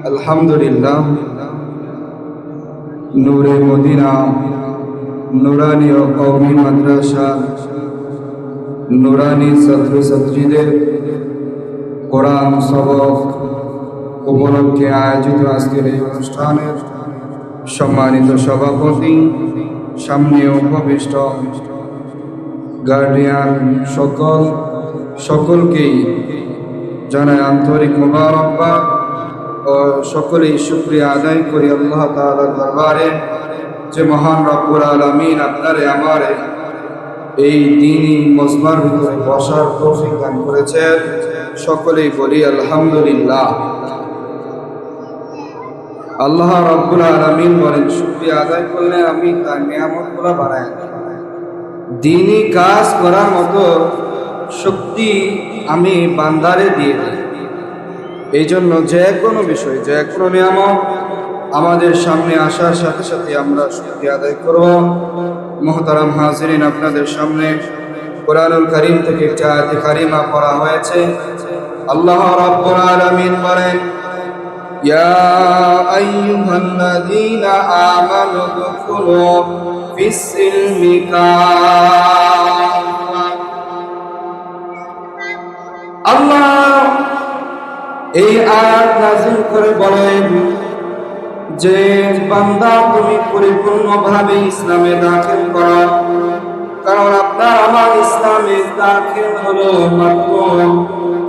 আলহামদুলিল্লাহ, নূরে মদিনা নুরানি ও কওমি মাদ্রাসা নুরানি ছাত্রছাত্রীদের কোরআন সবক উপলক্ষে আয়োজিত আজকের এই অনুষ্ঠানের সম্মানিত সভাপতি, সামনে উপবিষ্ট গার্ডিয়ান সকলকেই জানাই আন্তরিক মোবারকবাদ ও সকলেই শুকরিয়া আদায় করি আল্লাহ তাআলার দরবারে যে মহান রব্বুল আলামিন আপনারে আমারে এই দ্বীনি মজমার ভিতরে বসার তৌফিক দান করেছেন। সকলেই বলি আলহামদুলিল্লাহ। আল্লাহ রব্বুল আলামিন বলেন, শুকরিয়া আদায় করলে আমি তার নিয়ামতগুলো বাড়াই দিই। দ্বীনি কাজ করার মতো শক্তি আমি বান্দারে দিয়ে দিই। এই জন্য যে কোনো বিষয়, যে কোনো নিয়ামত আমাদের সামনে আসার সাথে সাথে আমরা শুকরিয়া আদায় করব। মুহতারাম হাজিরিন, আপনাদের সামনে কুরআনুল কারীম থেকে একটি আয়াতে কারিমা পড়া হয়েছে। আল্লাহ রাব্বুল আলামিন বলেন, ইয়া আইয়ুহাল্লাযীনা আমানু দুখুলু ফিস-সিলমি কাফা। আল্লাহ এই আয়াত নাযিল করে বলেন যে বান্দা, তুমি পরিপূর্ণভাবে ইসলামে দাখিল করো, কারণ আপনার আমার ইসলামে দাখিল হলো মাত্র,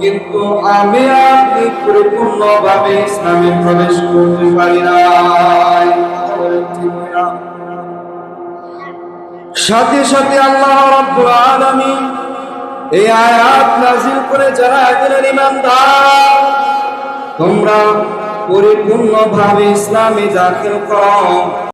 কিন্তু আমি আপনি পরিপূর্ণভাবে ইসলামে প্রবেশ করতে পারি না। সাথে সাথে আল্লাহ রাব্বুল আলামিন এই আয়াত নাযিল করে যারা একজন ঈমানদার, তোমরা পরিপূর্ণভাবে ইসলামে দাখিল করো।